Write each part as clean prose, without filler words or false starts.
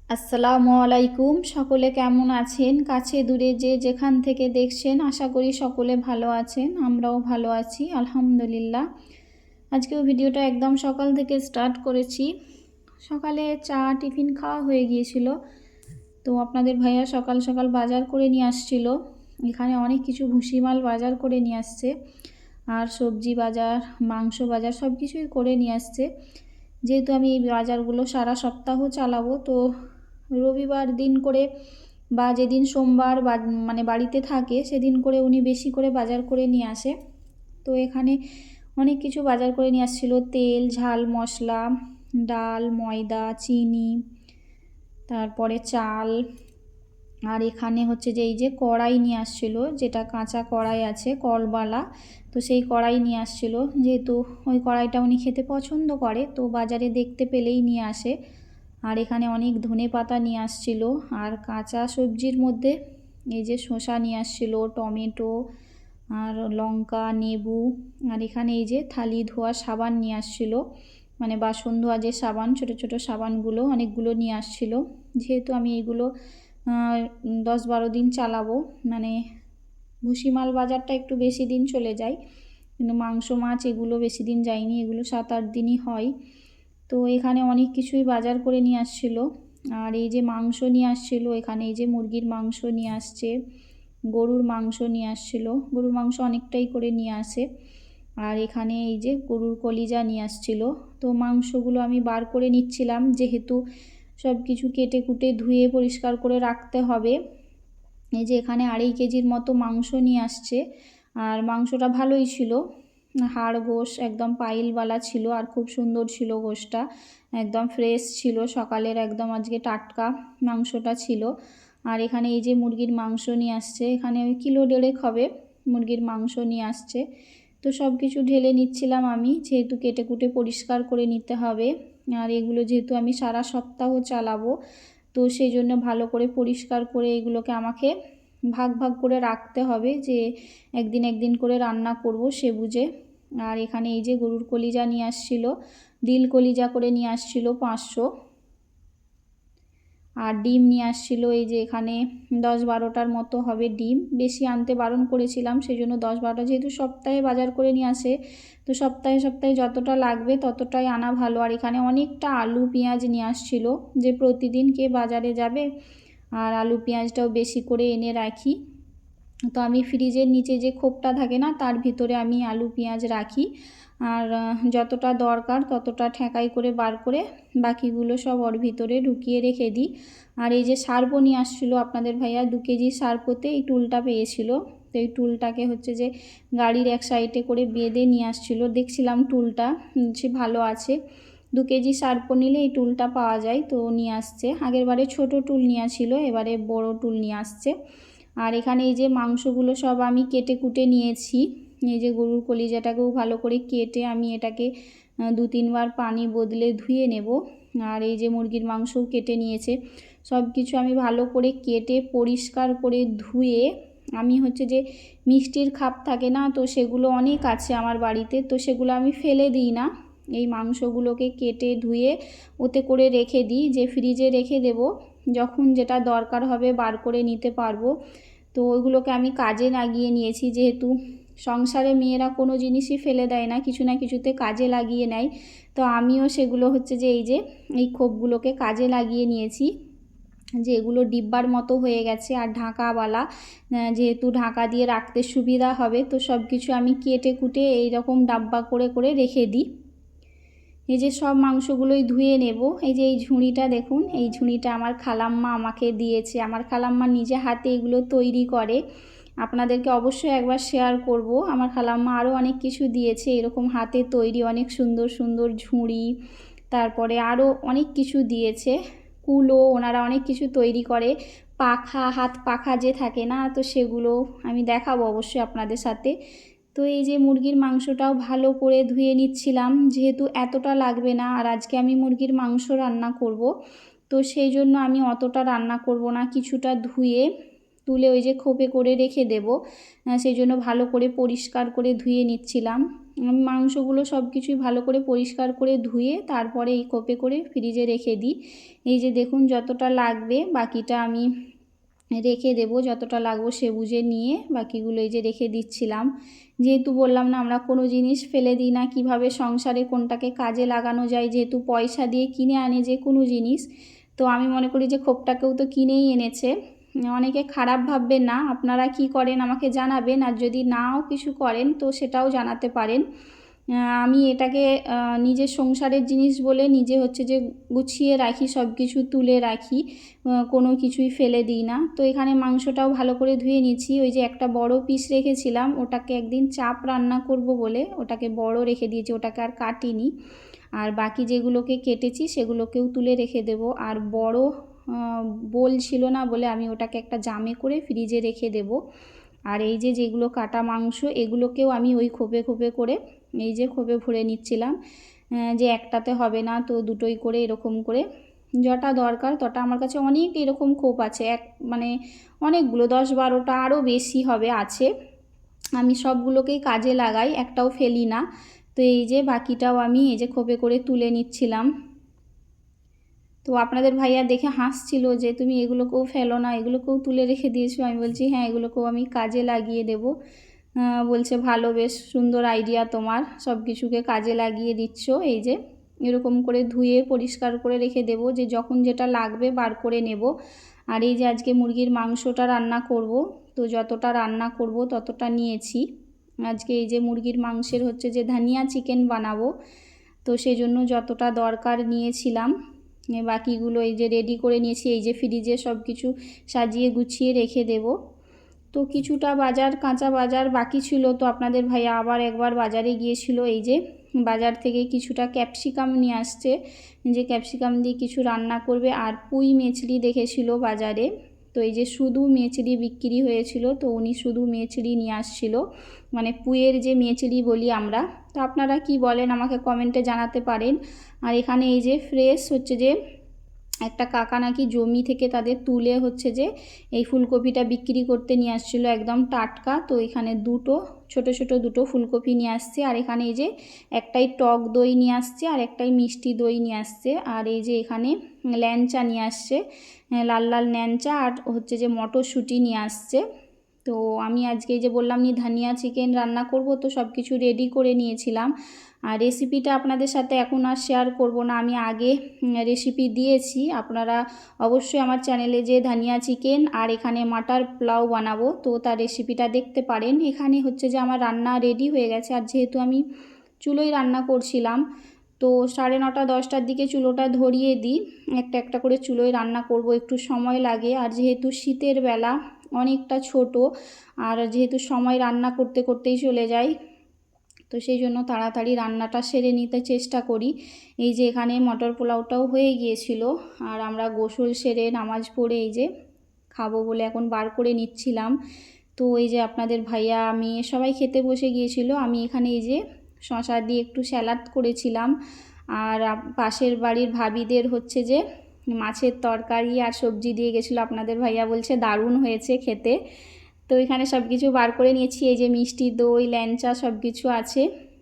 আসসালামু আলাইকুম। সকলে কেমন আছেন? কাছে দূরে যে যেখান থেকে দেখছেন, আশা করি সকলে ভালো আছেন। আমরাও ভালো আছি আলহামদুলিল্লাহ। আজকেও ভিডিওটা একদম সকাল থেকে স্টার্ট করেছি। সকালে চা টিফিন খাওয়া হয়ে গিয়েছিল, তো আপনাদের ভাইয়া সকাল সকাল বাজার করে নিয়ে আসছিল। এখানে অনেক কিছু ভুসিমাল বাজার করে নিয়ে আসছে, আর সবজি বাজার, মাংস বাজার সব কিছুই করে নিয়ে আসছে। যেহেতু আমি এই বাজারগুলো সারা সপ্তাহ চালাবো, তো রবিবার দিন করে বা যেদিন সোমবার মানে বাড়িতে থাকে সেদিন করে উনি বেশি করে বাজার করে নিয়ে আসে। তো এখানে অনেক কিছু বাজার করে নিয়ে আসছিল, তেল, ঝাল, মশলা, ডাল, ময়দা, চিনি, তারপরে চাল। আর এখানে হচ্ছে যে এই যে কড়াই নিয়ে আসছিল, যেটা কাঁচা কড়াই আছে কলবালা, তো সেই কড়াই নিয়ে আসছিল। যেহেতু ওই কড়াইটা উনি খেতে পছন্দ করে, তো বাজারে দেখতে পেলেই নিয়ে আসে। আর এখানে অনেক ধনে পাতা নিয়ে আসছিল। আর কাঁচা সবজির মধ্যে এই যে শসা নিয়ে আসছিল, টমেটো, আর লঙ্কা, লেবু। আর এখানে এই যে থালি ধোয়া সাবান নিয়ে আসছিল, মানে বাসন ধোয়া যে সাবান, ছোট ছোট সাবানগুলো অনেকগুলো নিয়ে আসছিল। যেহেতু আমি এইগুলো 10-12 দিন চালাবো, মানে ভুসিমাল বাজারটা একটু বেশি দিন চলে যায়, কিন্তু মাংস মাছ এগুলো বেশি দিন যায়নি, এগুলো 7-8 দিনই হয়। তো এখানে অনেক কিছুই বাজার করে নিয়ে আসছিল। আর এই যে মাংস নিয়ে আসছিল, এখানে এই যে মুরগির মাংস নিয়ে আসছে, গরুর মাংস নিয়ে আসছিল। গরুর মাংস অনেকটাই করে নিয়ে আসে। আর এখানে এই যে গরুর কলিজা নিয়ে আসছিল। তো মাংসগুলো আমি বার করে নিচ্ছিলাম, যেহেতু সব কিছু কেটে কুটে ধুয়ে পরিষ্কার করে রাখতে হবে। এই যে এখানে 2.5 কেজির মতো মাংস নিয়ে আসছে। আর মাংসটা ভালোই ছিল, হাড় গোশ একদম পাইলওয়ালা ছিল, আর খুব সুন্দর ছিল গোশটা, একদম ফ্রেশ ছিল, সকালের একদম আজকে টাটকা মাংসটা ছিল। আর এখানে এই যে মুরগির মাংস নিয়ে আসছে, এখানে ওই 1.5 কিলো হবে মুরগির মাংস নিয়ে আসছে। তো সব কিছু ঢেলে নিচ্ছিলাম আমি, যেহেতু কেটে কুটে পরিষ্কার করে নিতে হবে। আর এগুলো যেহেতু আমি সারা সপ্তাহ চালাবো, তো সেই জন্য ভালো করে পরিষ্কার করে এগুলোকে আমাকে ভাগ ভাগ করে রাখতে হবে, যে একদিন একদিন করে রান্না করব সে বুঝে। আর এখানে এই যে গরুর কলিজা নিয়ে আসছিল, দিল কলিজা করে নিয়ে আসছিল 500। আর ডিম নিয়ে আসছিল, এই যে এখানে 10-12টার মতো হবে ডিম, বেশি আনতে বারণ করেছিলাম, সেই জন্য 10-12টা, যেহেতু সপ্তাহে বাজার করে নিয়ে আসে, তো সপ্তাহে সপ্তাহে যতটা লাগবে ততটাই আনা ভালো। আর এখানে অনেকটা আলু পেঁয়াজ নিয়ে আসছিল, যে প্রতিদিন কে বাজারে যাবে, আর আলু পেঁয়াজটাও বেশি করে এনে রাখি। তো আমি ফ্রিজের নিচে যে খোপটা থাকে না, তার ভিতরে আমি আলু পেঁয়াজ রাখি, আর যতটা দরকার ততটা ঠেকাই করে বার করে বাকিগুলো সব ওর ভিতরে ঢুকিয়ে রেখে দিই। আর এই যে সার্পো নিয়ে আসছিলো আপনাদের ভাইয়া, 2 কেজি সার্পোতে এই টুলটা পেয়েছিল। তো এই টুলটাকে হচ্ছে যে গাড়ির এক সাইডে করে বেঁধে নিয়ে আসছিলো, দেখছিলাম টুলটা সে ভালো আছে। 2 কেজি সার্পো নিলে এই টুলটা পাওয়া যায়, তো নিয়ে আসছে। আগের বারে ছোটো টুল নিয়ে আসছিল, এবারে বড় টুল নিয়ে আসছে। আর এখানে এই যে মাংসগুলো সব আমি কেটে কুটে নিয়েছি। এই যে গরুর কলিজাটাকেও ভালো করে কেটে আমি এটাকে 2-3 বার পানি বদলে ধুয়ে নেব। আর এই যে মুরগির মাংসও কেটে নিয়েছে, সব কিছু আমি ভালো করে কেটে পরিষ্কার করে ধুয়ে, আমি হচ্ছে যে মিষ্টির খাপ থাকে না, তো সেগুলো অনেক আছে আমার বাড়িতে, তো সেগুলো আমি ফেলে দিই না। এই মাংসগুলোকে কেটে ধুয়ে ওতে করে রেখে দিই, যে ফ্রিজে রেখে দেব, যখন যেটা দরকার হবে বার করে নিতে পারবো। তো ওইগুলোকে আমি কাজে লাগিয়ে নিয়েছি, যেহেতু সংসারে মেয়েরা কোনো জিনিসই ফেলে দেয় না, কিছু না কিছুতে কাজে লাগিয়ে নেয়। তো আমিও সেগুলো হচ্ছে যে এই খোপগুলোকে কাজে লাগিয়ে নিয়েছি, যে এগুলো ডিব্বার মতো হয়ে গেছে আর ঢাকাওয়ালা, যেহেতু ঢাকা দিয়ে রাখতে সুবিধা হবে, তো সব কিছু আমি কেটে কুটে এইরকম ডাব্বা করে করে রেখে দিই। এই যে সব মাংসগুলোই ধুয়ে নেব। এই যে এই ঝুড়িটা দেখুন, এই ঝুড়িটা আমার খালাম্মা আমাকে দিয়েছে। আমার খালাম্মা নিজে হাতে এগুলো তৈরি করে, আপনাদেরকে অবশ্যই একবার শেয়ার করব। আমার খালাম্মা আরও অনেক কিছু দিয়েছে এরকম হাতে তৈরি, অনেক সুন্দর সুন্দর ঝুড়ি, তারপরে আরও অনেক কিছু দিয়েছে, কুলো, ওনারা অনেক কিছু তৈরি করে। পাখা, হাত পাখা যে থাকে না, তো সেগুলো আমি দেখাবো অবশ্যই আপনাদের সাথে। তো এই যে মুরগির মাংসটাও ভালো করে ধুয়ে নিচ্ছিলাম, যেহেতু এতটা লাগবে না, আর আজকে আমি মুরগির মাংস রান্না করব, তো সেই জন্য আমি অতটা রান্না করব না, কিছুটা ধুয়ে তুলে ওই যে খোপে করে রেখে দেব, সেই জন্য ভালো করে পরিষ্কার করে ধুয়ে নিচ্ছিলাম। আমি মাংসগুলো সব কিছুই ভালো করে পরিষ্কার করে ধুয়ে তারপরে এই কোপে করে ফ্রিজে রেখে দিই। এই যে দেখুন যতটা লাগবে বাকিটা আমি রেখে দেবো, যতটা লাগবে সে বুঝে নিয়ে বাকিগুলো এই যে রেখে দিচ্ছিলাম। যেহেতু বললাম না আমরা কোনো জিনিস ফেলে দিই না, কিভাবে সংসারে কোনটাকে কাজে লাগানো যায়, যেহেতু পয়সা দিয়ে কিনে আনে যে কোনো জিনিস, তো আমি মনে করি যে খোপটাকেও তো কিনেই এনেছে। অনেকে খারাপ ভাববেন না, আপনারা কি করেন আমাকে জানাবেন, আর যদি নাও কিছু করেন তো সেটাও জানাতে পারেন। আমি এটাকে নিজের সংসারের জিনিস বলে নিজে হচ্ছে যে গুছিয়ে রাখি, সব কিছু তুলে রাখি, কোনো কিছুই ফেলে দিই না। তো এখানে মাংসটাও ভালো করে ধুয়ে নিচ্ছি। ওই যে একটা বড় পিস রেখেছিলাম, ওটাকে একদিন চাপ রান্না করব বলে ওটাকে বড় রেখে দিয়েছি, ওটাকে আর কাটিনি। আর বাকি যেগুলোকে কেটেছি সেগুলোকেও তুলে রেখে দেব। আর বড় বোল ছিল না বলে আমি ওটাকে একটা জামে করে ফ্রিজে রেখে দেব। আর এই যে যেগুলো কাটা মাংস এগুলোকেও আমি ওই খোপে খোপে করে এই যে খোপে ভরে নিচ্ছিলাম, যে একটাতে হবে না তো দুটোই করে এরকম করে যটা দরকার তটা। আমার কাছে অনেক এরকম খোপ আছে, মানে অনেকগুলো 10-12টা আরও বেশি হবে আছে। আমি সবগুলোকেই কাজে লাগাই, একটাও ফেলি না। তো এই যে বাকিটাও আমি এই যে খোপে করে তুলে নিচ্ছিলাম। তো আপনাদের ভাইয়া দেখে হাসছিল যে তুমি এগুলোকেও ফেলো না, এগুলোকেও তুলে রেখে দিয়েছো। আমি বলছি হ্যাঁ, এগুলোকেও আমি কাজে লাগিয়ে দেব। বলছে ভালো, বেশ সুন্দর আইডিয়া তোমার, সব কিছুকে কাজে লাগিয়ে দিচ্ছ। এই যে এরকম করে ধুয়ে পরিষ্কার করে রেখে দেব, যে যখন যেটা লাগবে বার করে নেব। আর এই যে আজকে মুরগির মাংসটা রান্না করব, তো যতটা রান্না করব ততটা নিয়েছি। আজকে এই যে মুরগির মাংসের হচ্ছে যে ধনিয়া চিকেন বানাবো, তো সেই জন্য যতটা দরকার নিয়েছিলাম বাকিগুলো এই যে রেডি করে নিয়েছি। এই যে ফ্রিজে সব কিছু সাজিয়ে গুছিয়ে রেখে দেব। তো কিছুটা বাজার, কাঁচা বাজার বাকি ছিল, তো আপনাদের ভাইয়া আবার একবার বাজারে গিয়েছিল। এই যে বাজার থেকে কিছুটা ক্যাপসিকাম নিয়ে আসছে, যে ক্যাপসিকাম দিয়ে কিছু রান্না করবে। আর পুঁই মেচড়ি দেখেছিল বাজারে, তো এই যে শুধু মেচড়ি বিক্রি হয়েছিল, তো উনি শুধু মেচড়ি নিয়ে আসছিল, মানে পুঁইয়ের যে মেচড়ি বলি আমরা। তো আপনারা কি বলেন আমাকে কমেন্টে জানাতে পারেন। আর এখানে এই যে ফ্রেশ হচ্ছে যে একটা কাকা নাকি জমি থেকে তাদের তুলে হচ্ছে যে এই ফুলকপিটা বিক্রি করতে নিয়ে আসছিলো, একদম টাটকা। তো এখানে ছোট ছোট দুটো ফুলকপি নিয়ে আসছে। আর এখানে এই যে একটাই টক দই নিয়ে আসছে আর একটাই মিষ্টি দই নিয়ে আসছে। আর এই যে এখানে ল্যাংচা নিয়ে আসছে, লাল লাল ল্যাংচা, আর হচ্ছে যে মটরশুঁটি নিয়ে আসছে। তো আমি আজকে এই যে বললাম নি ধনিয়া চিকেন রান্না করব, তো সব কিছু রেডি করে নিয়েছিলাম। আর রেসিপিটা আপনাদের সাথে এখন আর শেয়ার করব না, আমি আগে রেসিপি দিয়েছি। আপনারা অবশ্যই আমার চ্যানেলে যে ধনিয়া চিকেন আর এখানে মাটার পোলাও বানাবো, তো তার রেসিপিটা দেখতে পারেন। এখানে হচ্ছে যে আমার রান্না রেডি হয়ে গেছে। আর যেহেতু আমি চুলোয় রান্না করছিলাম, তো 9:30-10টার দিকে চুলোটা ধরিয়ে দিই, একটা একটা করে চুলোয় রান্না করব, একটু সময় লাগে। আর যেহেতু শীতের বেলা অনেকটা ছোট, আর যেহেতু সময় রান্না করতে করতেই চলে যায়, তো সেই জন্য তাড়াতাড়ি রান্নাটা সেরে নিতে চেষ্টা করি। এই যে এখানে মটর পোলাওটাও হয়ে গিয়েছিল, আর আমরা গোসল সেরে নামাজ পড়ে এই যে খাবো বলে এখন বার করে নিচ্ছিলাম। তো এই যে আপনাদের ভাইয়া মেয়ে সবাই খেতে বসে গিয়েছিল। আমি এখানে এই যে শশা দিয়ে একটু স্যালাড করেছিলাম। আর পাশের বাড়ির ভাবিদের হচ্ছে যে মাছের তরকারি আর সবজি দিয়ে গেছিলো। আপনাদের ভাইয়া বলছে দারুণ হয়েছে খেতে। তো এখানে সব কিছু বার করে নিয়েছি। এই যে মিষ্টি দই, ল্যাংচা সব কিছু আছে,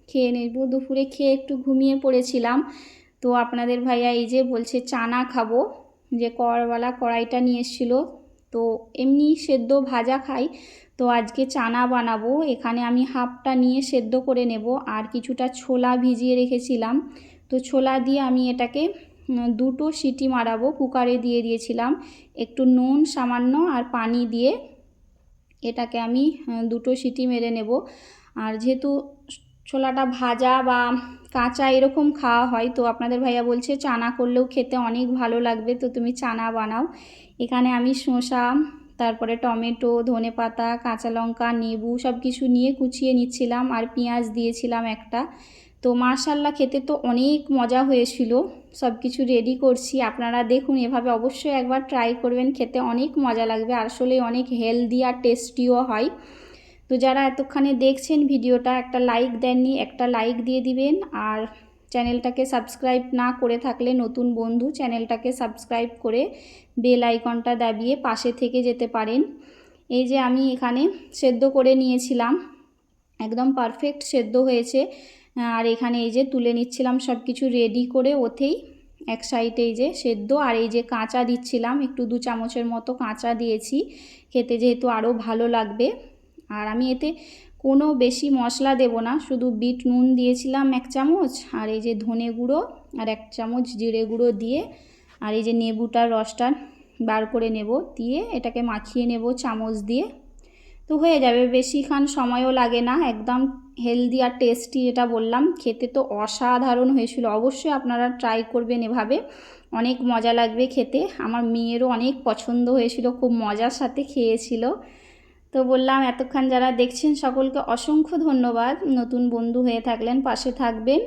খেয়ে নেব। দুপুরে খেয়ে একটু ঘুমিয়ে পড়েছিলাম। তো আপনাদের ভাইয়া এই যে বলছে চানা খাবো, যে করওয়ালা কড়াইটা নিয়ে এসেছিলো। তো এমনি সেদ্ধ ভাজা খাই, তো আজকে চানা বানাবো। এখানে আমি হাফটা নিয়ে সেদ্ধ করে নেব, আর কিছুটা ছোলা ভিজিয়ে রেখেছিলাম, তো ছোলা দিয়ে আমি এটাকে 2টো সিটি মারাবো। কুকারে দিয়ে দিয়েছিলাম একটু নুন সামান্য আর পানি দিয়ে, এটাকে আমি 2টো সিটি মেরে নেব। আর যেহেতু ছোলাটা ভাজা বা কাঁচা এরকম খাওয়া হয়, তো আপনাদের ভাইয়া বলছে চানা করলেও খেতে অনেক ভালো লাগবে, তো তুমি চানা বানাও। এখানে আমি শসা, তারপরে টমেটো, ধনেপাতা, কাঁচা লঙ্কা, লেবু সব কিছু নিয়ে কুচিয়ে নিচ্ছিলাম, আর পেঁয়াজ দিয়েছিলাম একটা। তো মাশাআল্লাহ খেতে তো অনেক মজা হয়েছিল। সব কিছু রেডি করছি, আপনারা দেখুন এভাবে অবশ্যই একবার ট্রাই করবেন, খেতে অনেক মজা লাগবে, আসলে অনেক হেলদি আর টেস্টিও হয়। তো যারা এতক্ষণে দেখছেন ভিডিওটা, একটা লাইক দেননি, একটা লাইক দিয়ে দিবেন। আর চ্যানেলটাকে সাবস্ক্রাইব না করে থাকলে নতুন বন্ধু চ্যানেলটাকে সাবস্ক্রাইব করে বেল আইকনটা দাবিয়ে পাশে থেকে যেতে পারেন। এই যে আমি এখানে সেদ্ধ করে নিয়েছিলাম, একদম পারফেক্ট সেদ্ধ হয়েছে। আর এখানে এই যে তুলে নিচ্ছিলাম সব কিছু রেডি করে, ওতেই এক সাইডে এই যে সেদ্ধ, আর এই যে কাঁচা দিচ্ছিলাম, একটু 2 চামচের মতো কাঁচা দিয়েছি, খেতে যেহেতু আরও ভালো লাগবে। আর আমি এতে কোনো বেশি মশলা দেব না, শুধু বিট নুন দিয়েছিলাম 1 চামচ, আর এই যে ধনে গুঁড়ো আর 1 চামচ জিরে গুঁড়ো দিয়ে, আর এই যে নেবুটার রসটা বার করে নেব, দিয়ে এটাকে মাখিয়ে নেব চামচ দিয়ে। তো হয়ে যাবে, বেশিক্ষণ সময়ও লাগে না, একদম হেলদি আর টেস্টি। এটা বললাম, খেতে তো অসাধারণ হয়েছিল। অবশ্যই আপনারা ট্রাই করবেন এভাবে, অনেক মজা লাগবে খেতে। আমার মেয়েরও অনেক পছন্দ হয়েছিল, খুব মজার সাথে খেয়েছিল। তো বললাম, এতক্ষণ যারা দেখছেন সকলকে অসংখ্য ধন্যবাদ। নতুন বন্ধু হয়ে থাকলেন পাশে থাকবেন,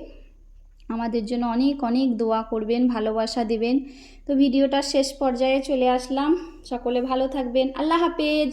আমাদের জন্য অনেক অনেক দোয়া করবেন, ভালোবাসা দেবেন। তো ভিডিওটা শেষ পর্যায়ে চলে আসলাম, সকলে ভালো থাকবেন, আল্লাহ হাফেজ।